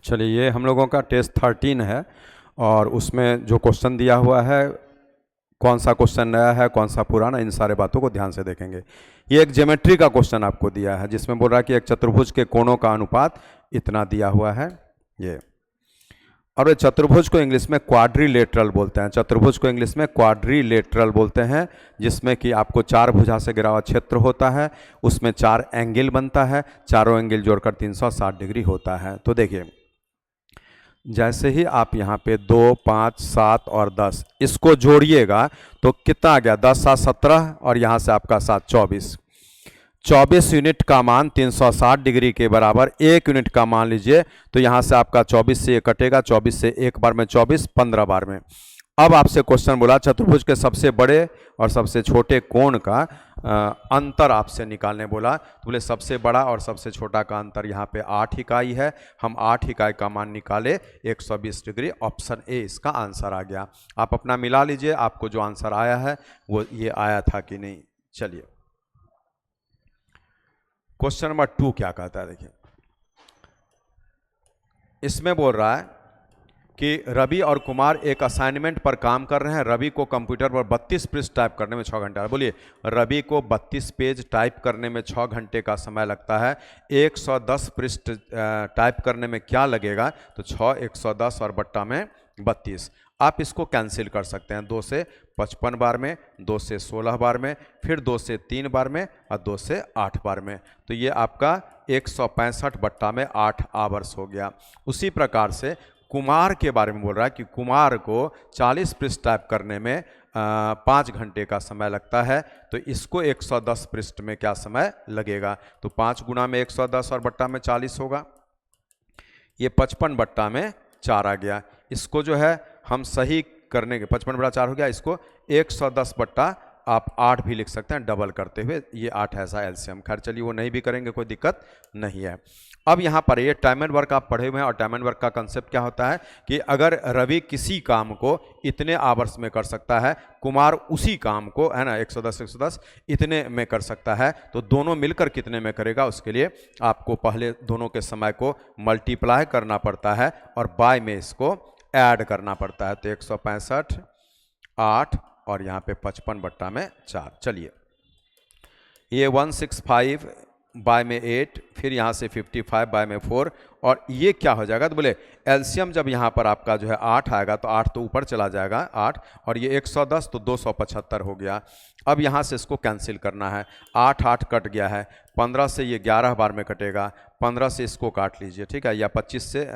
चलिए, ये हम लोगों का टेस्ट 13 है और उसमें जो क्वेश्चन दिया हुआ है, कौन सा क्वेश्चन नया है कौन सा पुराना, इन सारे बातों को ध्यान से देखेंगे। ये एक ज्योमेट्री का क्वेश्चन आपको दिया है जिसमें बोल रहा है कि एक चतुर्भुज के कोणों का अनुपात इतना दिया हुआ है ये। और ये चतुर्भुज को इंग्लिश में क्वाड्रिलेटरल बोलते हैं। चतुर्भुज को इंग्लिश में क्वाड्रिलेटरल बोलते हैं, जिसमें कि आपको 4 भुजा से घिरा हुआ क्षेत्र होता है, उसमें 4 एंगल बनता है, चारों एंगल जोड़कर 360 डिग्री होता है। तो देखिए, जैसे ही आप यहाँ पे 2, 5, 7 और 10 इसको जोड़िएगा तो कितना आ गया, 10, 7, 17 और यहाँ से आपका 7, 24। 24 यूनिट का मान 360 डिग्री के बराबर 1 यूनिट का मान लीजिए, तो यहाँ से आपका 24 से ये कटेगा, 24 से एक बार में 24, 15 बार में। अब आपसे क्वेश्चन बोला चतुर्भुज के सबसे बड़े और सबसे छोटे कोण का अंतर आपसे निकालने बोला। तो बोले सबसे बड़ा और सबसे छोटा का अंतर यहाँ पे 8 इकाई है, हम 8 इकाई का मान निकाले 120 डिग्री। ऑप्शन ए इसका आंसर आ गया। आप अपना मिला लीजिए, आपको जो आंसर आया है वो ये आया था कि नहीं। चलिए, क्वेश्चन नंबर 2 क्या कहता है, देखिए इसमें बोल रहा है कि रवि और कुमार एक असाइनमेंट पर काम कर रहे हैं। रवि को कंप्यूटर पर 32 पृष्ठ टाइप करने में 6 घंटा। बोलिए, रवि को 32 पेज टाइप करने में 6 घंटे का समय लगता है। 110 पृष्ठ टाइप करने में क्या लगेगा, तो 6, 110 और बट्टा में 32। आप इसको कैंसिल कर सकते हैं, 2 से 55 बार में, 2 से 16 बार में, फिर 2 से 3 बार में और 2 से 8 बार में। तो ये आपका 165 बट्टा में 8 आवर्स हो गया। उसी प्रकार से कुमार के बारे में बोल रहा है कि कुमार को 40 पृष्ठ टाइप करने में 5 घंटे का समय लगता है। तो इसको 110 पृष्ठ में क्या समय लगेगा, तो 5 गुना में 110 और बट्टा में 40 होगा। ये 55 बट्टा में 4 आ गया। इसको जो है हम सही करने के 55 बटा 4 हो गया। इसको 110 बट्टा आप 8 भी लिख सकते हैं डबल करते हुए, ये 8 ऐसा एलसीएम। खैर चलिए, वो नहीं भी करेंगे, कोई दिक्कत नहीं है। अब यहाँ पर ये टाइम एंड वर्क आप पढ़े हुए हैं और टाइम एंड वर्क का कंसेप्ट क्या होता है कि अगर रवि किसी काम को इतने आवर्स में कर सकता है, कुमार उसी काम को है ना 110 110 इतने में कर सकता है, तो दोनों मिलकर कितने में करेगा, उसके लिए आपको पहले दोनों के समय को मल्टीप्लाई करना पड़ता है और बाय में इसको ऐड करना पड़ता है। तो 165, 8 और यहाँ पे 55 बट्टा में 4। चलिए, ये 165 बाय में 8, फिर यहाँ से 55 बाय में 4 और ये क्या हो जाएगा, तो बोले एलसीएम जब यहाँ पर आपका जो है 8 आएगा तो 8 तो ऊपर चला जाएगा 8 और ये 110 तो 275 हो गया। अब यहाँ से इसको कैंसिल करना है, 8 8 कट गया है, 15 से ये 11 बार में कटेगा, 15 से इसको काट लीजिए, ठीक है, या 25 से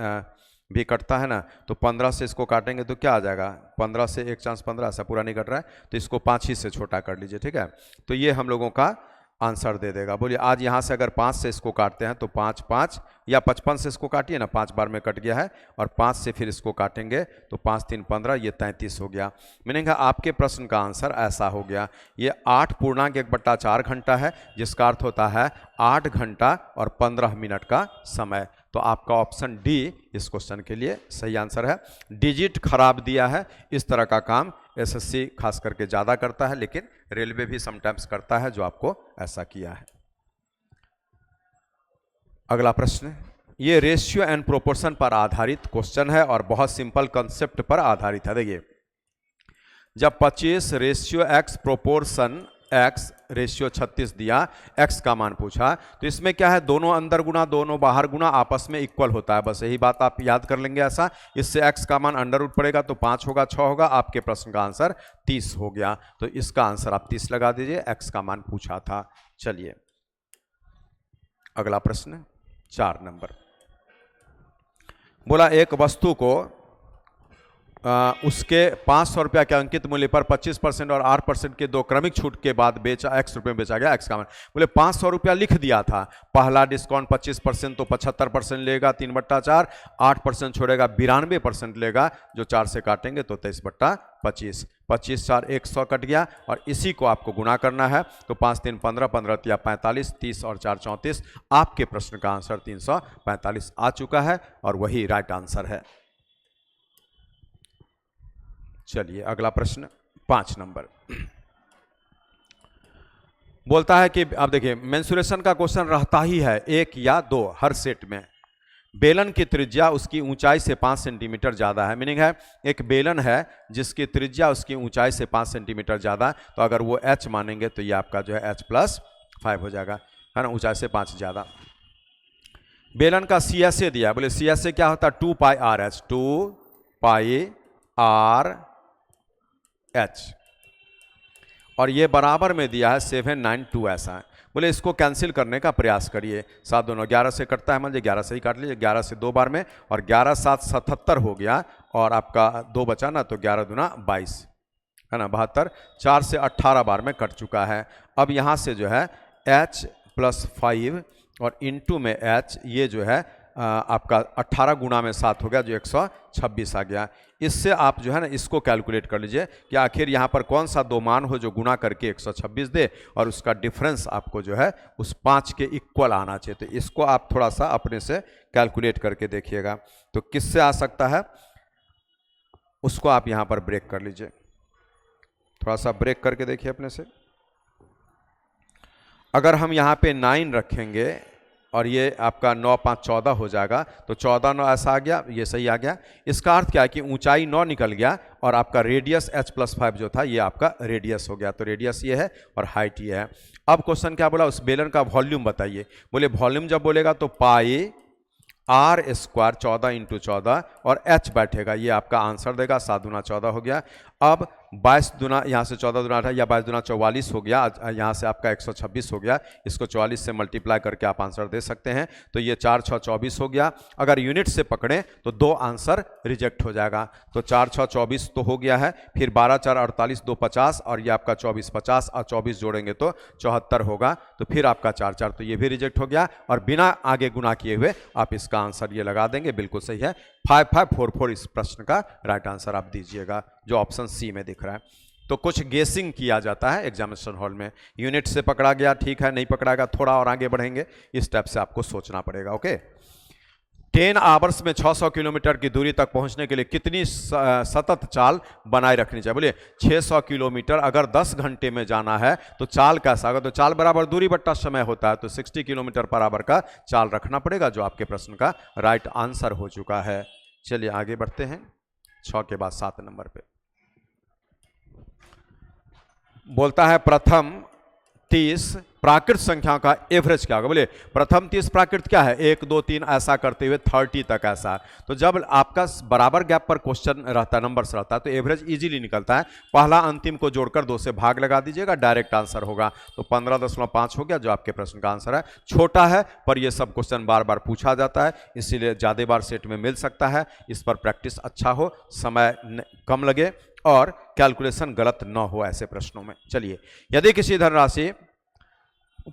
भी कटता है ना, तो 15 से इसको काटेंगे तो क्या आ जाएगा, 15 से एक चांस 15 ऐसा पूरा नहीं कट रहा है, तो इसको 5 ही से छोटा कर लीजिए, ठीक है। तो ये हम लोगों का आंसर दे देगा। बोलिए, आज यहाँ से अगर 5 से इसको काटते हैं तो 5 5 या 55 से इसको काटिए ना, 5 बार में कट गया है, और 5 से फिर इसको काटेंगे तो 5 3 15, ये 33 हो गया। मैंने कहा आपके प्रश्न का आंसर ऐसा हो गया। ये 8 पूर्णांक 1/4 घंटा है, जिसका अर्थ होता है 8 घंटा और 15 मिनट का समय। तो आपका ऑप्शन डी इस क्वेश्चन के लिए सही आंसर है। डिजिट खराब दिया है, इस तरह का काम एसएससी खास करके ज़्यादा करता है, लेकिन रेलवे भी समटाइम्स करता है जो आपको ऐसा किया है। अगला प्रश्न, ये रेशियो एंड प्रोपोर्शन पर आधारित क्वेश्चन है और बहुत सिंपल कंसेप्ट पर आधारित है। देखिए, जब 25 ratio x proportion x ratio 36 दिया, एक्स का मान पूछा, तो इसमें क्या है, दोनों अंदर गुना दोनों बाहर गुना आपस में इक्वल होता है। बस यही बात आप याद कर लेंगे ऐसा। इससे एक्स का मान अंडर रूट पड़ेगा तो 5 होगा, 6 होगा। आपके प्रश्न का आंसर 30 हो गया। तो इसका आंसर आप 30 लगा दीजिए, एक्स का मान पूछा था। चलिए, अगला प्रश्न 4 नंबर, बोला एक वस्तु को उसके 500 रुपया के अंकित मूल्य पर 25% और 8% के 2 क्रमिक छूट के बाद बेचा x रुपये में बेचा गया। x का मान, बोले 500 रुपया लिख दिया था, पहला डिस्काउंट 25% तो 75% लेगा 3/4, 8% छोड़ेगा 92% लेगा, जो 4 से काटेंगे तो 23/25, 25 4 100 कट गया और इसी को आपको गुना करना है। तो 5 3 15, 15 3 45, 30 और 4 34। आपके प्रश्न का आंसर 345 आ चुका है और वही राइट आंसर है। चलिए, अगला प्रश्न 5 नंबर, बोलता है कि आप देखिए मेंसुरेशन का क्वेश्चन रहता ही है 1 या 2 हर सेट में। बेलन की त्रिज्या उसकी ऊंचाई से 5 सेंटीमीटर ज़्यादा है। मीनिंग है एक बेलन है जिसकी त्रिज्या उसकी ऊंचाई से 5 सेंटीमीटर ज़्यादा, तो अगर वो h मानेंगे तो ये आपका जो है h+5 हो जाएगा, है ना, ऊंचाई से 5 ज़्यादा। बेलन का CSA दिया, बोले CSA क्या होता है 2πRh, 2πRh, और ये बराबर में दिया है 792 ऐसा है। बोले इसको कैंसिल करने का प्रयास करिए, 7 दोनों 11 से कटता है, मान लीजिए 11 से ही काट लीजिए, 11 से 2 बार में, और 11 7 77 हो गया, और आपका 2 बचा ना, तो 11 दूना 22, है ना, 72, 4 से 18 बार में कट चुका है। अब यहाँ से जो है h+5 और इंटू में h, ये जो है आपका 18 गुना में 7 हो गया, जो 126 आ गया। इससे आप जो है ना इसको कैलकुलेट कर लीजिए कि आखिर यहाँ पर कौन सा दो मान हो जो गुना करके 126 दे, और उसका डिफरेंस आपको जो है उस 5 के इक्वल आना चाहिए। तो इसको आप थोड़ा सा अपने से कैलकुलेट करके देखिएगा, तो किससे आ सकता है उसको आप यहाँ पर ब्रेक कर लीजिए, थोड़ा सा ब्रेक करके देखिए अपने से। अगर हम यहाँ पे 9 रखेंगे और ये आपका 9 5 14 हो जाएगा, तो 14 9 ऐसा आ गया, ये सही आ गया। इसका अर्थ क्या है कि ऊंचाई 9 निकल गया और आपका रेडियस h+5 जो था ये आपका रेडियस हो गया, तो रेडियस ये है और हाइट ये है। अब क्वेश्चन क्या बोला, उस बेलन का वॉल्यूम बताइए। बोले वॉल्यूम जब बोलेगा तो पाई r स्क्वायर 14 × 14 और h बैठेगा, ये आपका आंसर देगा, 7 दूना 14 हो गया। अब 22 दूना, यहाँ से 14 दूना 18 या 22 दूना 44 हो गया, यहाँ से आपका 126 हो गया, इसको 44 से मल्टीप्लाई करके आप आंसर दे सकते हैं। तो ये 4 6 24 हो गया। अगर यूनिट से पकड़ें तो 2 आंसर रिजेक्ट हो जाएगा, तो 4 6 24 तो हो गया है, फिर 12 4 48 2 50, और ये आपका 24 50 और 24 जोड़ेंगे तो 74 होगा, तो फिर आपका 4 4, तो ये भी रिजेक्ट हो गया। और बिना आगे गुना किए हुए आप इसका आंसर ये लगा देंगे, बिल्कुल सही है, 5544 इस प्रश्न का राइट आंसर आप दीजिएगा, जो ऑप्शन सी में दिख रहा है। तो कुछ गेसिंग किया जाता है एग्जामिनेशन हॉल में, यूनिट से पकड़ा गया ठीक है, नहीं पकड़ाएगा थोड़ा और आगे बढ़ेंगे, इस टाइप से आपको सोचना पड़ेगा। ओके, 10 आवर्स में 600 किलोमीटर की दूरी तक पहुंचने के लिए कितनी सतत चाल बनाए रखनी चाहिए। बोले 600 किलोमीटर अगर 10 घंटे में जाना है तो चाल कैसा होगा, तो चाल बराबर दूरी बट्टा समय होता है, तो 60 किलोमीटर पर आवर का चाल रखना पड़ेगा, जो आपके प्रश्न का राइट आंसर हो चुका है। चलिए आगे बढ़ते हैं, 6 के बाद 7 नंबर पे बोलता है प्रथम 30 प्राकृत संख्या का एवरेज क्या होगा। बोले प्रथम 30 प्राकृत क्या है, 1 2 3 ऐसा करते हुए 30 तक ऐसा। तो जब आपका बराबर गैप पर क्वेश्चन रहता है, नंबर्स रहता है, तो एवरेज इजीली निकलता है। पहला अंतिम को जोड़कर 2 से भाग लगा दीजिएगा, डायरेक्ट आंसर होगा, तो 15.5 हो गया, जो आपके प्रश्न का आंसर है। छोटा है पर यह सब क्वेश्चन बार बार पूछा जाता है, इसीलिए ज़्यादा बार सेट में मिल सकता है। इस पर प्रैक्टिस अच्छा हो, समय कम लगे और कैलकुलेशन गलत न हो ऐसे प्रश्नों में। चलिए, यदि किसी धनराशि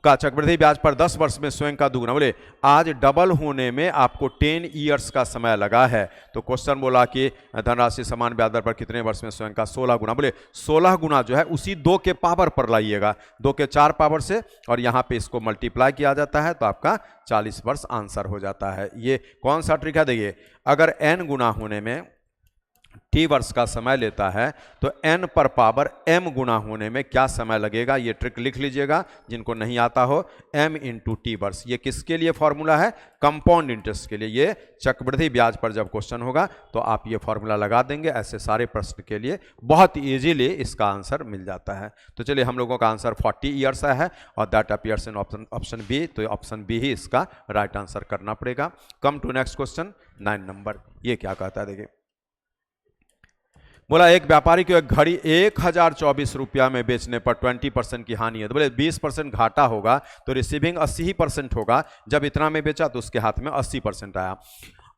का चक्रवृद्धि ब्याज पर 10 वर्ष में स्वयं का दुगुना, बोले आज डबल होने में आपको 10 ईयर्स का समय लगा है, तो क्वेश्चन बोला कि धनराशि समान ब्याज दर पर कितने वर्ष में स्वयं का 16 गुना। बोले 16 गुना जो है उसी 2 के पावर पर लाइएगा, 2 के 4 पावर से, और यहाँ पे इसको मल्टीप्लाई किया जाता है, तो आपका 40 वर्ष आंसर हो जाता है। ये कौन सा ट्रिक है, देखिए अगर n गुना होने में t वर्ष का समय लेता है तो n पर पावर m गुना होने में क्या समय लगेगा, ये ट्रिक लिख लीजिएगा जिनको नहीं आता हो, m × t वर्ष। ये किसके लिए फॉर्मूला है, कंपाउंड इंटरेस्ट के लिए। ये चक्रवृद्धि ब्याज पर जब क्वेश्चन होगा तो आप ये फॉर्मूला लगा देंगे, ऐसे सारे प्रश्न के लिए बहुत इजीली इसका आंसर मिल जाता है। तो चलिए, हम लोगों का आंसर 40 ईयर्स है और that appears in option B, तो ऑप्शन बी ही इसका राइट आंसर करना पड़ेगा। Come to next question 9 number, ये क्या कहता है देखिए। बोला एक व्यापारी को एक घड़ी 1024 रुपया में बेचने पर 20% की हानि है, तो बोले 20% घाटा होगा, तो रिसीविंग 80% होगा, जब इतना में बेचा तो उसके हाथ में 80% आया।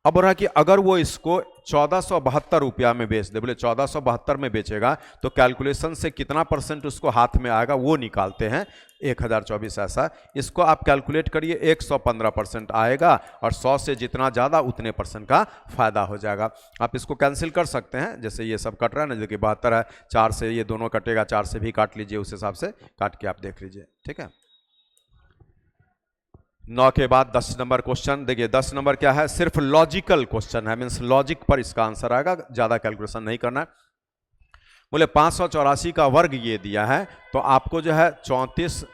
अब बोल रहा कि अगर वो इसको 1472 रुपया में बेच दे, बोले 1472 में बेचेगा तो कैलकुलेशन से कितना परसेंट उसको हाथ में आएगा वो निकालते हैं, 1024 ऐसा। इसको आप कैलकुलेट करिए, 115% आएगा और 100 से जितना ज़्यादा उतने परसेंट का फायदा हो जाएगा। आप इसको कैंसिल कर सकते हैं, जैसे ये सब कट रहा है ना, देखिए 72 है, 4 से ये दोनों कटेगा, 4 से भी काट लीजिए, उस हिसाब से काट के आप देख लीजिए, ठीक है। 9 के बाद 10 नंबर क्वेश्चन देखिए। 10 नंबर क्या है, सिर्फ लॉजिकल क्वेश्चन है, मीन्स लॉजिक पर इसका आंसर आएगा, ज्यादा कैलकुलेशन नहीं करना है। बोले 584 का वर्ग ये दिया है, तो आपको जो है 34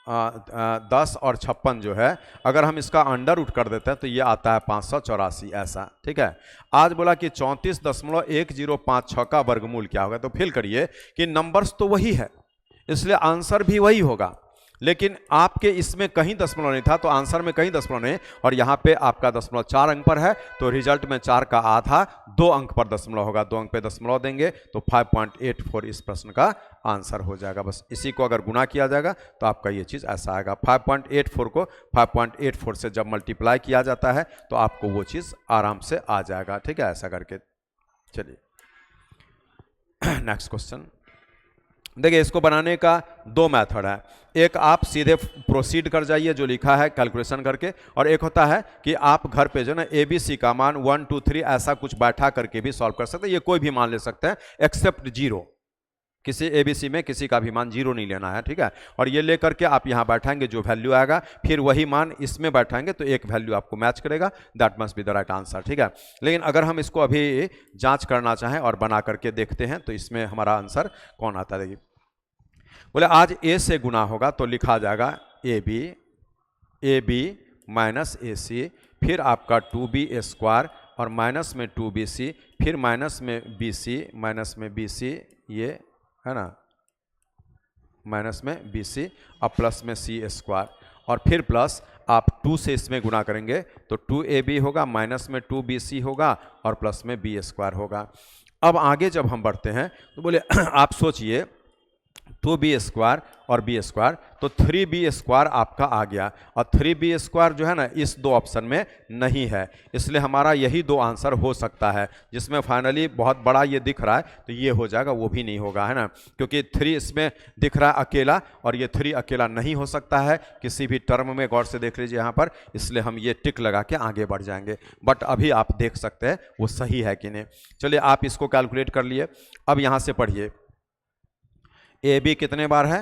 10 और 56 जो है, अगर हम इसका अंडर रूट कर देते हैं तो ये आता है 584 ऐसा, ठीक है। आज बोला कि 34.1056 का वर्गमूल क्या होगा, तो फिल करिए कि नंबर्स तो वही है, इसलिए आंसर भी वही होगा, लेकिन आपके इसमें कहीं दशमलव नहीं था, तो आंसर में कहीं दशमलव नहीं, और यहाँ पे आपका दशमलव 4 अंक पर है, तो रिजल्ट में 4 का आधा 2 अंक पर दशमलव होगा, 2 अंक पे दशमलव देंगे तो 5.84 इस प्रश्न का आंसर हो जाएगा। बस इसी को अगर गुना किया जाएगा तो आपका ये चीज़ ऐसा आएगा। 5.84 को 5.84 से जब मल्टीप्लाई किया जाता है तो आपको वो चीज़ आराम से आ जाएगा, ठीक है, ऐसा करके। चलिए नेक्स्ट क्वेश्चन देखिए, इसको बनाने का 2 मेथड है। एक आप सीधे प्रोसीड कर जाइए जो लिखा है कैलकुलेशन करके, और एक होता है कि आप घर पे जो ना ABC का मान 1 2 3 ऐसा कुछ बैठा करके भी सॉल्व कर सकते हैं। ये कोई भी मान ले सकते हैं एक्सेप्ट 0, किसी ABC में किसी का भी मान 0 नहीं लेना है, ठीक है। और ये लेकर के आप यहाँ बैठाएंगे, जो वैल्यू आएगा फिर वही मान इसमें बैठाएंगे तो एक वैल्यू आपको मैच करेगा, that must be the right answer, ठीक है। लेकिन अगर हम इसको अभी जांच करना चाहें और बना करके देखते हैं तो इसमें हमारा आंसर कौन आता है। देखिए बोले आज A से गुना होगा तो लिखा जाएगा AB माइनस AC, फिर आपका 2B² और माइनस में 2BC, फिर माइनस में BC ये है ना, माइनस में BC और प्लस में C², और फिर प्लस आप 2 से इसमें गुना करेंगे तो 2AB होगा, माइनस में 2BC होगा और प्लस में B² होगा। अब आगे जब हम बढ़ते हैं तो बोले आप सोचिए 2B² और B² तो 3B² आपका आ गया, और 3B² जो है ना इस 2 ऑप्शन में नहीं है, इसलिए हमारा यही 2 आंसर हो सकता है, जिसमें फाइनली बहुत बड़ा ये दिख रहा है तो ये हो जाएगा, वो भी नहीं होगा, है ना, क्योंकि 3 इसमें दिख रहा है अकेला और ये 3 अकेला नहीं हो सकता है किसी भी टर्म में। गौर से देख लीजिए यहाँ पर, इसलिए हम ये टिक लगा के आगे बढ़ जाएंगे, बट अभी आप देख सकते हैं वो सही है कि नहीं। चलिए आप इसको कैलकुलेट कर लिए। अब यहाँ से पढ़िए AB कितने बार है,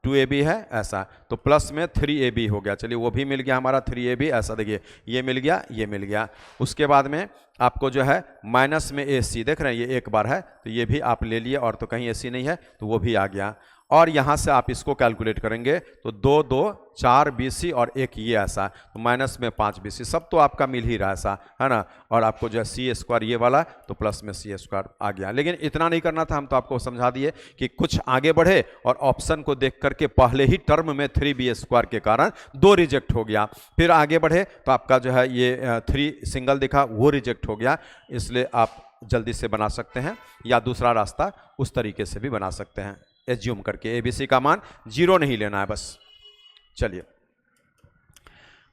2AB है ऐसा, तो प्लस में 3AB हो गया, चलिए वो भी मिल गया हमारा 3AB ऐसा, देखिए ये मिल गया, ये मिल गया। उसके बाद में आपको जो है माइनस में AC देख रहे हैं, ये एक बार है तो ये भी आप ले लिए, और तो कहीं AC नहीं है तो वो भी आ गया। और यहाँ से आप इसको कैलकुलेट करेंगे तो 2 2 4 BC और एक ये ऐसा, तो माइनस में 5 BC, सब तो आपका मिल ही रहा ऐसा, है ना। और आपको जो है C² ये वाला तो प्लस में C² आ गया। लेकिन इतना नहीं करना था, हम तो आपको समझा दिए कि कुछ आगे बढ़े और ऑप्शन को देख करके पहले ही टर्म में 3B² के कारण 2 रिजेक्ट हो गया, फिर आगे बढ़े तो आपका जो है ये 3 सिंगल दिखा वो रिजेक्ट हो गया, इसलिए आप जल्दी से बना सकते हैं, या दूसरा रास्ता उस तरीके से भी बना सकते हैं, एज्यूम करके ABC का मान 0 नहीं लेना है बस। चलिए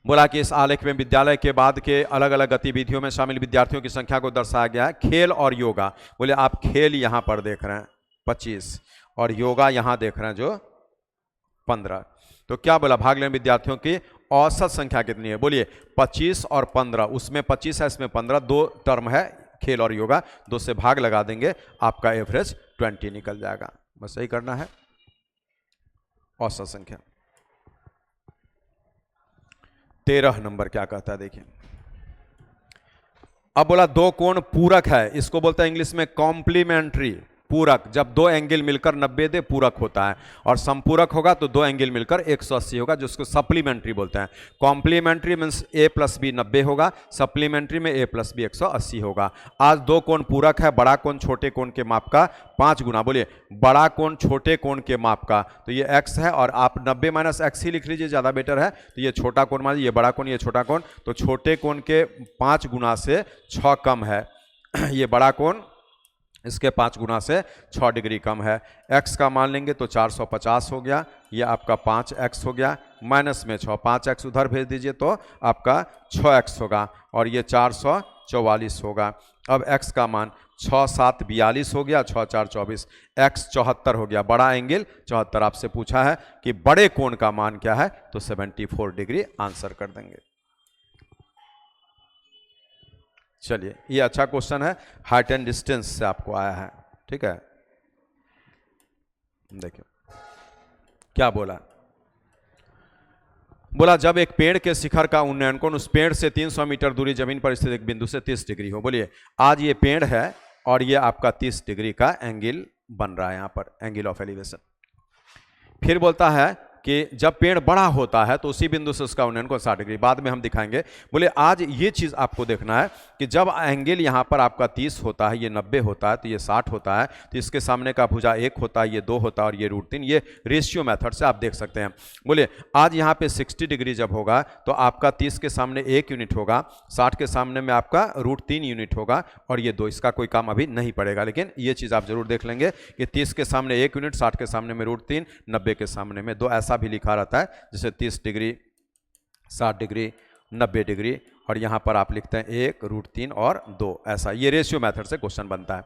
बोला कि इस आलेख में विद्यालय के बाद के अलग अलग गतिविधियों में शामिल विद्यार्थियों की संख्या को दर्शाया गया है। खेल और योगा, बोले आप खेल यहां पर देख रहे हैं 25 और योगा यहां देख रहे हैं जो 15, तो क्या बोला भाग लेने विद्यार्थियों की औसत संख्या कितनी है, बोलिए 25 और 15, उसमें 25 है इसमें 15, 2 टर्म है खेल और योगा, 2 से भाग लगा देंगे आपका एवरेज 20 निकल जाएगा, बस यही करना है। औसत संख्या 13 नंबर क्या कहता है देखिए। अब बोला 2 कोण पूरक है, इसको बोलता है इंग्लिश में कॉम्प्लीमेंट्री, पूरक, जब 2 एंगल मिलकर 90 दे पूरक होता है, और संपूरक होगा तो 2 एंगल मिलकर 180 होगा, जिसको सप्लीमेंट्री बोलते हैं। कॉम्प्लीमेंट्री मीन्स A + B 90 होगा, सप्लीमेंट्री में A + B 180 होगा। आज 2 कोण पूरक है, बड़ा कोण छोटे कोण के माप का 5 गुना, बोलिए बड़ा कोण छोटे कोण के माप का, तो ये x है, और आप 90 - x ही लिख लीजिए, ज़्यादा बेटर है। तो ये छोटा कोण मान लीजिए, ये बड़ा कोण ये छोटा कोण, तो छोटे कोण के 5 गुना से 6 कम है, ये बड़ा कोण इसके 5 गुना से 6 डिग्री कम है। x का मान लेंगे तो 450 हो गया, ये आपका 5x हो गया, माइनस में 6, 5x उधर भेज दीजिए तो आपका 6x होगा, और ये 444 होगा। अब x का मान 6 7 42 हो गया, 6 4 24, x 74 हो गया, बड़ा एंगल 74। आपसे पूछा है कि बड़े कोण का मान क्या है, तो 74 डिग्री आंसर कर देंगे। चलिए ये अच्छा क्वेश्चन है, हाइट एंड डिस्टेंस से आपको आया है, ठीक है। देखिए क्या बोला, बोला जब एक पेड़ के शिखर का उन्नयन कोण उस पेड़ से 300 मीटर दूरी जमीन पर स्थित एक बिंदु से 30 डिग्री हो। बोलिए आज ये पेड़ है और ये आपका 30 डिग्री का एंगल बन रहा है, यहाँ पर एंगल ऑफ एलिवेशन। फिर बोलता है कि जब पेड़ बड़ा होता है तो उसी बिंदु से उसका उन्नयन को 60 डिग्री, बाद में हम दिखाएंगे। बोले आज ये चीज़ आपको देखना है कि जब एंगल यहाँ पर आपका 30 होता है, ये 90 होता है, तो ये 60 होता है, तो इसके सामने का भुजा 1 होता है, ये 2 होता है और ये √3, ये रेशियो मेथड से आप देख सकते हैं। बोले आज यहाँ पे 60 डिग्री जब होगा तो आपका 30 के सामने 1 यूनिट होगा, 60 के सामने में आपका √3 यूनिट होगा और ये 2, इसका कोई काम अभी नहीं पड़ेगा, लेकिन ये चीज़ आप जरूर देख लेंगे कि 30 के सामने 1 यूनिट, 60 के सामने में √3, 90 के सामने में 2, ऐसा भी लिखा रहता है, जैसे 30 डिग्री, 60 डिग्री, 90 डिग्री, और यहाँ पर आप लिखते हैं 1, √3 और 2, ऐसा ये रेशियो मेथड से क्वेश्चन बनता है।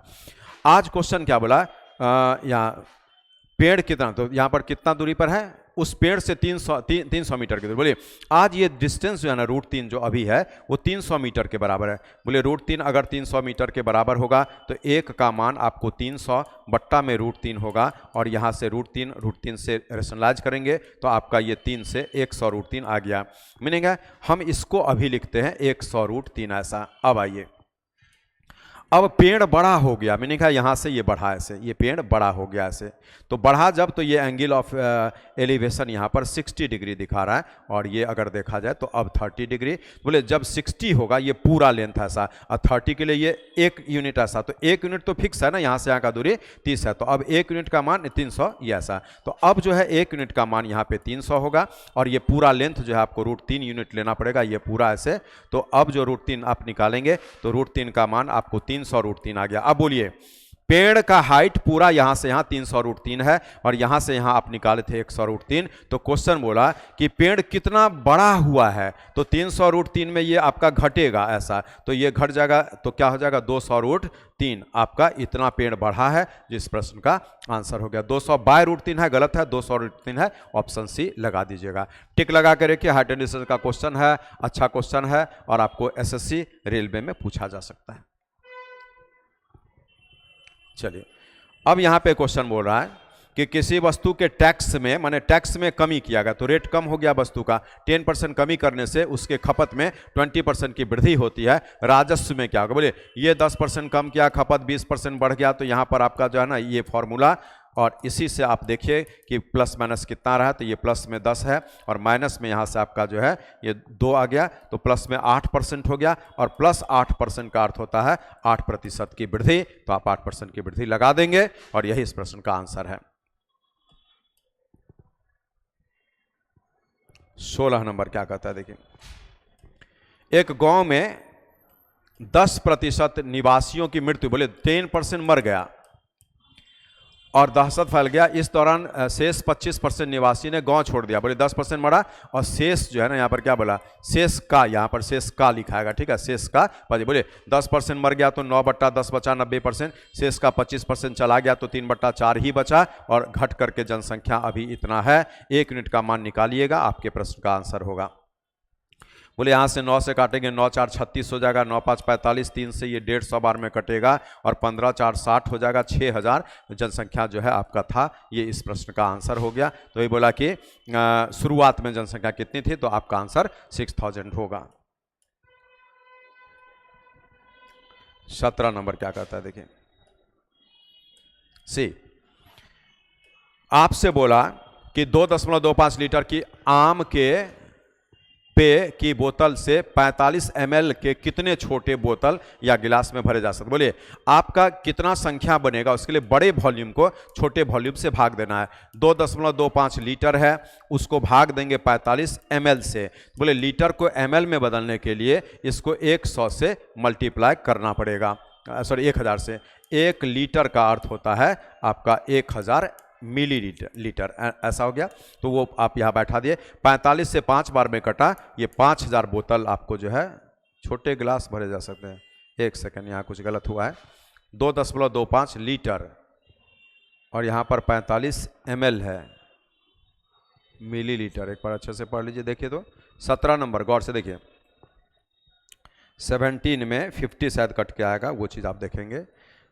आज क्वेश्चन क्या बोला, यहाँ पेड़ कितना, तो यहाँ पर कितना दूरी पर है, उस पेड़ से 300 मीटर की दूरी। बोलिए आज ये डिस्टेंस जो है ना √3 जो अभी है वो 300 मीटर के बराबर है। बोले √3 अगर 300 मीटर के बराबर होगा तो 1 का मान आपको 300 बट्टा में √3 होगा, और यहाँ से √3 से रेशनलाइज करेंगे तो आपका ये 3 से 100 √3 आ गया। मीनिंग है हम इसको अभी लिखते हैं 100 √3 ऐसा। अब आइए, अब पेड़ बड़ा हो गया, मैंने कहा यहाँ से ये बढ़ा ऐसे, ये पेड़ बड़ा हो गया ऐसे, तो बढ़ा जब तो ये एंगल ऑफ एलिवेशन यहाँ पर 60 डिग्री दिखा रहा है, और ये अगर देखा जाए तो अब 30 डिग्री। बोले जब 60 होगा ये पूरा लेंथ ऐसा, और 30 के लिए ये 1 यूनिट ऐसा, तो 1 यूनिट तो फिक्स है ना, यहाँ से यहाँ का दूरी 30 है, तो अब 1 यूनिट का मान 300 ये ऐसा, तो अब जो है 1 यूनिट का मान यहाँ पे 300 होगा, और ये पूरा लेंथ जो है आपको √3 यूनिट लेना पड़ेगा, ये पूरा ऐसे। तो अब जो √3 आप निकालेंगे तो √3 का मान आपको 300 √3 आ गया। अब बोलिए पेड़ का हाइट पूरा यहां से यहां 300 √3 है, और यहां से यहां आप निकाले थे 100 √3, तो क्वेश्चन बोला कि पेड़ कितना बड़ा हुआ है, तो 300 √3 में ये आपका घटेगा ऐसा, तो ये घट जाएगा, तो क्या हो जाएगा 200 √3, आपका इतना पेड़ बढ़ा है, जिस प्रश्न का आंसर हो गया 200/√3 है, गलत है, 200 √3 है, ऑप्शन सी लगा दीजिएगा। टिक लगा के रखिए, हाइट एंड डिस्टेंस का क्वेश्चन है, अच्छा क्वेश्चन है, और आपको SSC रेलवे में पूछा जा सकता है। चलिए अब यहाँ पे क्वेश्चन बोल रहा है कि किसी वस्तु के टैक्स में, माने टैक्स में कमी किया गया, तो रेट कम हो गया वस्तु का, 10% कमी करने से उसके खपत में 20% की वृद्धि होती है, राजस्व में क्या होगा। बोले ये 10% कम किया, खपत 20% बढ़ गया, तो यहाँ पर आपका जो है ना ये फॉर्मूला, और इसी से आप देखिए कि प्लस माइनस कितना रहा, तो ये प्लस में 10 है, और माइनस में यहाँ से आपका जो है ये 2 आ गया, तो प्लस में 8% हो गया, और प्लस 8% का अर्थ होता है 8% की वृद्धि, तो आप 8% की वृद्धि लगा देंगे, और यही इस प्रश्न का आंसर है। 16 नंबर क्या कहता है, देखिए एक गांव में 10% निवासियों की मृत्यु, बोले 10% मर गया और दहशत फैल गया, इस दौरान शेष 25% निवासी ने गांव छोड़ दिया। बोले 10% मरा, और शेष जो है ना यहाँ पर क्या बोला, शेष का, यहाँ पर शेष का लिखाएगा, ठीक है, शेष का। बोले 10% मर गया तो 9/10 बचा 90%, शेष का 25% चला गया तो 3/4 ही बचा, और घट करके जनसंख्या अभी इतना है। 1 यूनिट का मान निकालिएगा, आपके प्रश्न का आंसर होगा। बोले यहाँ से 9 से काटेंगे, 9 4 36 हो जाएगा, 9 5 45, 3 से ये 150 बार में कटेगा, और 15 4 60 हो जाएगा, 6000 जनसंख्या जो है आपका था, ये इस प्रश्न का आंसर हो गया। तो ये बोला कि शुरुआत में जनसंख्या कितनी थी, तो आपका आंसर 6000 होगा। 17 नंबर क्या कहता है, देखिए सी, आपसे बोला कि 2.25 लीटर की आम के पेय की बोतल से 45 ml के कितने छोटे बोतल या गिलास में भरे जा सकते। बोलिए आपका कितना संख्या बनेगा, उसके लिए बड़े वॉल्यूम को छोटे वॉल्यूम से भाग देना है। 2.25 लीटर है, उसको भाग देंगे 45 ml से। बोले लीटर को ml में बदलने के लिए इसको 100 से मल्टीप्लाई करना पड़ेगा, सॉरी 1000 से। 1 लीटर का अर्थ होता है आपका 1000 मिलीलीटर, ऐसा हो गया। तो वो आप यहाँ बैठा दिए, 45 से 5 बार में कटा, ये 5000 बोतल आपको जो है छोटे गिलास भरे जा सकते हैं। 1 सेकंड, यहाँ कुछ गलत हुआ है। 2.25 लीटर और यहाँ पर 45 ml है, मिलीलीटर। एक बार अच्छे से पढ़ लीजिए, देखिए तो 17 नंबर गौर से देखिए, 17 में 50 शायद कट के आएगा, वो चीज़ आप देखेंगे।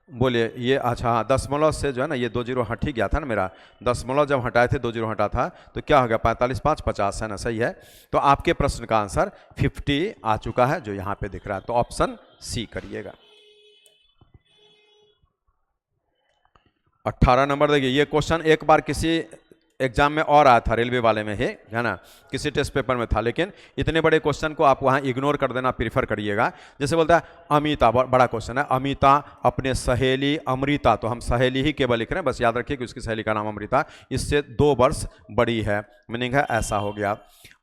बोलिए ये अच्छा हाँ, दशमलव से जो है ना ये 2 जीरो हट ही गया था ना, मेरा दशमलव जब हटाए थे 2 जीरो हटा था, तो क्या हो गया 45 5 50 है ना, सही है। तो आपके प्रश्न का आंसर 50 आ चुका है जो यहाँ पे दिख रहा है, तो ऑप्शन सी करिएगा। 18 नंबर देखिए, ये क्वेश्चन एक बार किसी एग्जाम में और आया था, रेलवे वाले में है ना, किसी टेस्ट पेपर में था, लेकिन इतने बड़े क्वेश्चन को आप वहाँ इग्नोर कर देना प्रीफर करिएगा। जैसे बोलता है अमिता, बड़ा क्वेश्चन है, अमिता अपने सहेली अमृता, तो हम सहेली ही केवल लिख रहे हैं, बस याद रखिए कि उसकी सहेली का नाम अमृता, इससे 2 वर्ष बड़ी है, मीनिंग है ऐसा हो गया।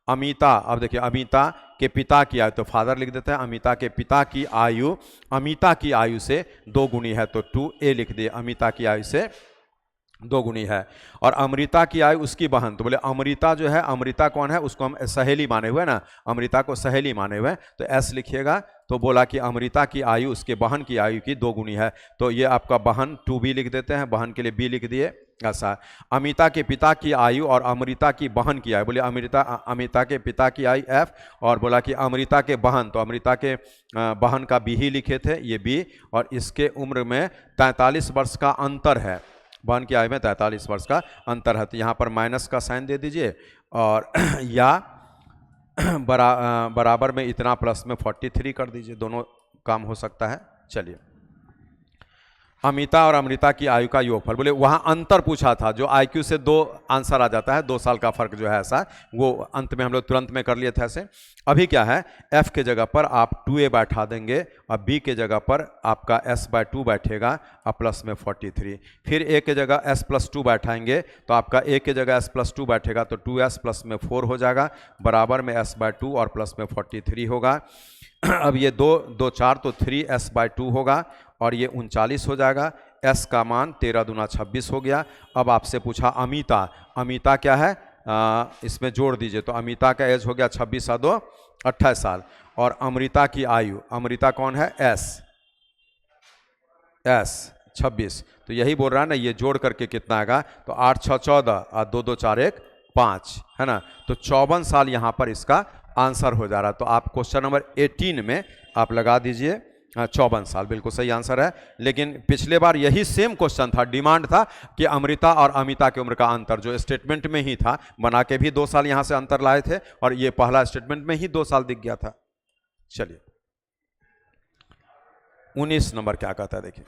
अमिता, अब देखिए अमिता के पिता की आयु, तो फादर लिख देते हैं, अमिता के पिता की आयु अमिता की आयु से 2 गुनी है, तो 2a लिख दिए, अमिता की आयु से 2 गुनी है। और अमृता की आयु उसकी बहन, तो बोले अमृता जो है, अमृता कौन है, उसको हम सहेली माने हुए ना, अमृता को सहेली माने हुए, तो एस लिखिएगा। तो बोला कि अमृता की आयु उसके बहन की आयु की 2 गुनी है, तो ये आपका बहन 2b लिख देते हैं, बहन के लिए b लिख दिए, ऐसा। अमिता के पिता की आयु और अमृता की बहन की आयु, बोले अमृता के पिता की आयु f, और बोला कि अमृता के बहन, तो अमृता के बहन का b ही लिखे थे, ये b, और इसके उम्र में 43 वर्ष का अंतर है, बहन की आयु में 43 वर्ष का अंतर है, तो यहाँ पर माइनस का साइन दे दीजिए, और या बराबर में इतना प्लस में 43 कर दीजिए, दोनों काम हो सकता है। चलिए, अमिता और अमृता की आयु का योगफल, बोले वहाँ अंतर पूछा था, जो IQ से 2 आंसर आ जाता है, 2 साल का फर्क जो है ऐसा, वो अंत में हम लोग तुरंत में कर लिए थे ऐसे। अभी क्या है, F के जगह पर आप 2a बैठा देंगे, और B के जगह पर आपका s/2 बैठेगा, और प्लस में 43, फिर A के जगह s+2 बैठाएंगे, तो आपका A के जगह s+2 बैठेगा, तो 2s प्लस में 4 हो जाएगा, बराबर में s/2 और प्लस में 43 होगा। अब ये 2 4 तो 3s/2 होगा, और ये 39 हो जाएगा, s का मान 13 दूना 26 हो गया। अब आपसे पूछा अमिता, अमिता क्या है, इसमें जोड़ दीजिए, तो अमिता का एज हो गया 26 + 2 28 साल, और अमृता की आयु, अमृता कौन है, s 26, तो यही बोल रहा है ना, ये जोड़ करके कितना आएगा, तो 8 6 14 और 2 2 4 1 5, है ना, तो 54 साल यहाँ पर इसका आंसर हो जा रहा है। तो आप क्वेश्चन नंबर 18 में आप लगा दीजिए 54 साल, बिल्कुल सही आंसर है। लेकिन पिछले बार यही सेम क्वेश्चन था, डिमांड था कि अमृता और अमिता की उम्र का अंतर, जो स्टेटमेंट में ही था, बना के भी 2 साल यहाँ से अंतर लाए थे, और ये पहला स्टेटमेंट में ही 2 साल दिख गया था। चलिए, 19 नंबर क्या कहता है, देखिए,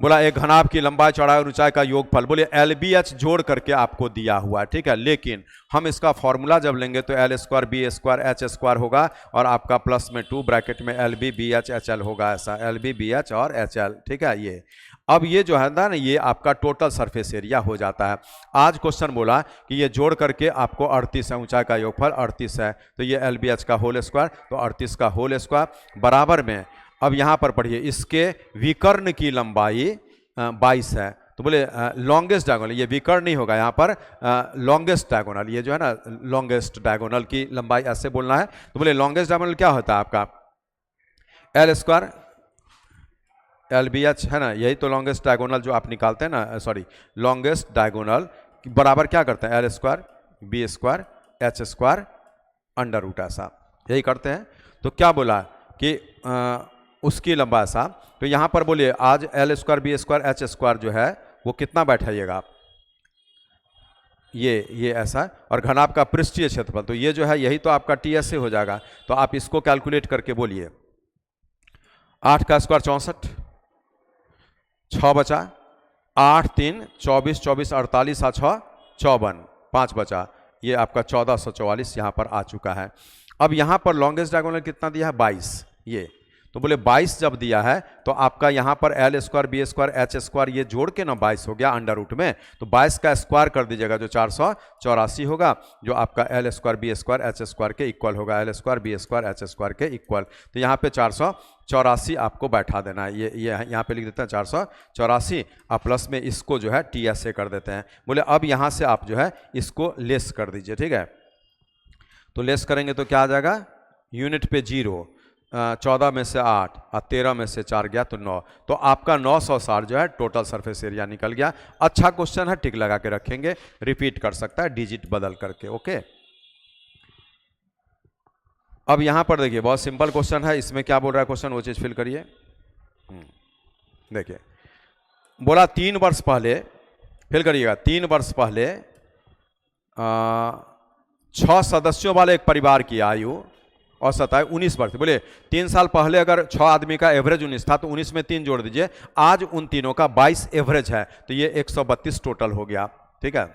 बोला एक घनाभ की लंबाई चौड़ाई और ऊंचाई का योगफल, बोले LBH जोड़ करके आपको दिया हुआ है, ठीक है, लेकिन हम इसका फॉर्मूला जब लेंगे तो L² B² H² होगा, और आपका प्लस में 2 ब्रैकेट में LB BH HL होगा, ऐसा LB BH और HL, ठीक है। ये अब ये जो है ना, ये आपका टोटल सरफेस एरिया हो जाता है। आज क्वेश्चन बोला कि ये जोड़ करके आपको 38 है, ऊंचाई का योगफल 38 है, तो ये LBH का होल स्क्वायर, तो 38 का होल स्क्वायर बराबर में, अब यहाँ पर पढ़िए, इसके विकर्ण की लंबाई 22 है, तो बोले लॉन्गेस्ट डायगोनल, ये विकर्ण नहीं होगा यहाँ पर, लॉन्गेस्ट डायगोनल, ये जो है ना लॉन्गेस्ट डायगोनल की लंबाई ऐसे बोलना है। तो बोले लॉन्गेस्ट डायगोनल क्या होता है आपका, L² LBH, है ना, यही तो लॉन्गेस्ट डायगोनल जो आप निकालते हैं ना, सॉरी, लॉन्गेस्ट डायगोनल बराबर क्या करते हैं, L² B² H² under root, ऐसा यही करते हैं। तो क्या बोला कि उसकी लंबाई ऐसा, तो यहाँ पर बोलिए आज L² B² H² जो है वो कितना बैठाइएगा आप, ये ऐसा, और घनाभ का पृष्ठीय क्षेत्रफल, तो ये जो है यही तो आपका TS से हो जाएगा, तो आप इसको कैलकुलेट करके बोलिए, 8 का स्क्वायर 64, 6 बचा, 8 3 24 24 48 6 54, 5 बचा, ये आपका 1444 यहाँ पर आ चुका है। अब यहाँ पर लॉन्गेस्ट डायगोनल कितना दिया है, 22, ये तो बोले 22 जब दिया है तो आपका यहाँ पर L² B² H² ये जोड़ के ना 22 हो गया अंडर रूट में, तो 22 का स्क्वायर कर दीजिएगा जो 484 होगा, जो आपका L² B² H² के इक्वल होगा, L² B² H² के इक्वल, तो यहाँ पे 484 आपको बैठा देना है, ये यहाँ पे लिख देते हैं 484, और प्लस में इसको जो है TS से कर देते हैं। बोले अब यहाँ से आप जो है इसको लेस कर दीजिए, ठीक है, तो लेस करेंगे तो क्या आ जाएगा, यूनिट पे 0, 14 में से 8 और 13 में से 4 गया तो 9, तो आपका 960 जो है टोटल सरफेस एरिया निकल गया। अच्छा क्वेश्चन है, टिक लगा के रखेंगे, रिपीट कर सकता है डिजिट बदल करके, ओके। अब यहां पर देखिए बहुत सिंपल क्वेश्चन है, इसमें क्या बोल रहा है क्वेश्चन, वो चीज फिल करिए। देखिए बोला 3 वर्ष पहले, फिल करिएगा, 3 वर्ष पहले 6 सदस्यों वाले एक परिवार की आयु औसत आए 19 भर्ती। बोलिए 3 साल पहले अगर 6 आदमी का एवरेज 19 था तो 19 में 3 जोड़ दीजिए, आज उन तीनों का 22 एवरेज है, तो ये 132 टोटल हो गया। ठीक है,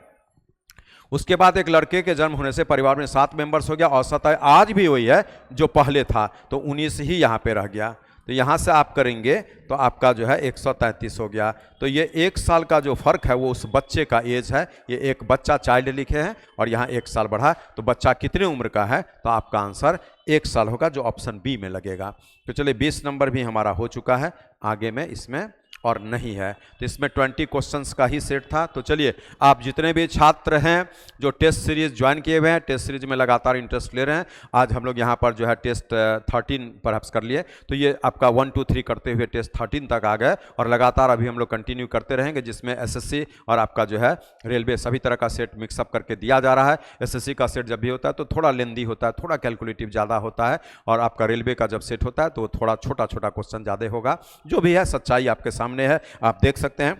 उसके बाद एक लड़के के जन्म होने से परिवार में 7 मेंबर्स हो गया, औसत आय आज भी वही है जो पहले था, तो 19 ही यहाँ पे रह गया। तो यहाँ से आप करेंगे तो आपका जो है 133 हो गया। तो ये 1 साल का जो फर्क है वो उस बच्चे का एज है, ये एक बच्चा चाइल्ड लिखे हैं और यहाँ 1 साल बढ़ा, तो बच्चा कितने उम्र का है, तो आपका आंसर 1 साल होगा, जो ऑप्शन बी में लगेगा। तो चलिए 20 नंबर भी हमारा हो चुका है, आगे में इसमें और नहीं है, तो इसमें 20 क्वेश्चंस का ही सेट था। तो चलिए आप जितने भी छात्र हैं जो टेस्ट सीरीज ज्वाइन किए हुए हैं, टेस्ट सीरीज में लगातार इंटरेस्ट ले रहे हैं, आज हम लोग यहाँ पर जो है टेस्ट 13 परहैप्स कर लिए, तो ये आपका 1 2 3 करते हुए टेस्ट 13 तक आ गए, और लगातार अभी हम लोग कंटिन्यू करते रहेंगे, जिसमें एसएससी और आपका जो है रेलवे सभी तरह का सेट मिक्सअप करके दिया जा रहा है। एसएससी का सेट जब भी होता है तो थोड़ा लेंदी होता है, थोड़ा कैलकुलेटिव ज़्यादा होता है, और आपका रेलवे का जब सेट होता है तो थोड़ा छोटा छोटा क्वेश्चन ज़्यादा होगा। जो भी है सच्चाई आपके सामने है, आप देख सकते हैं।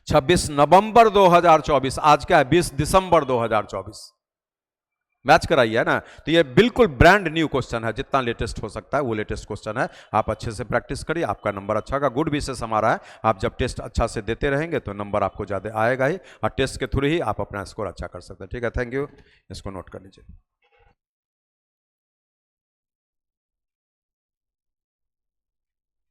26 नवंबर 2024, आज क्या है 20 दिसंबर 2024, मैच कराइए ना, तो ये बिल्कुल ब्रांड न्यू क्वेश्चन है, जितना लेटेस्ट हो सकता है वो लेटेस्ट क्वेश्चन है। आप अच्छे से प्रैक्टिस करिए, आपका नंबर अच्छा होगा। गुड विशेष हमारा है, आप जब टेस्ट अच्छा से देते रहेंगे तो नंबर आपको ज़्यादा आएगा ही, और टेस्ट के थ्रू ही आप अपना स्कोर अच्छा कर सकते हैं। ठीक है, थैंक यू, इसको नोट कर लीजिए।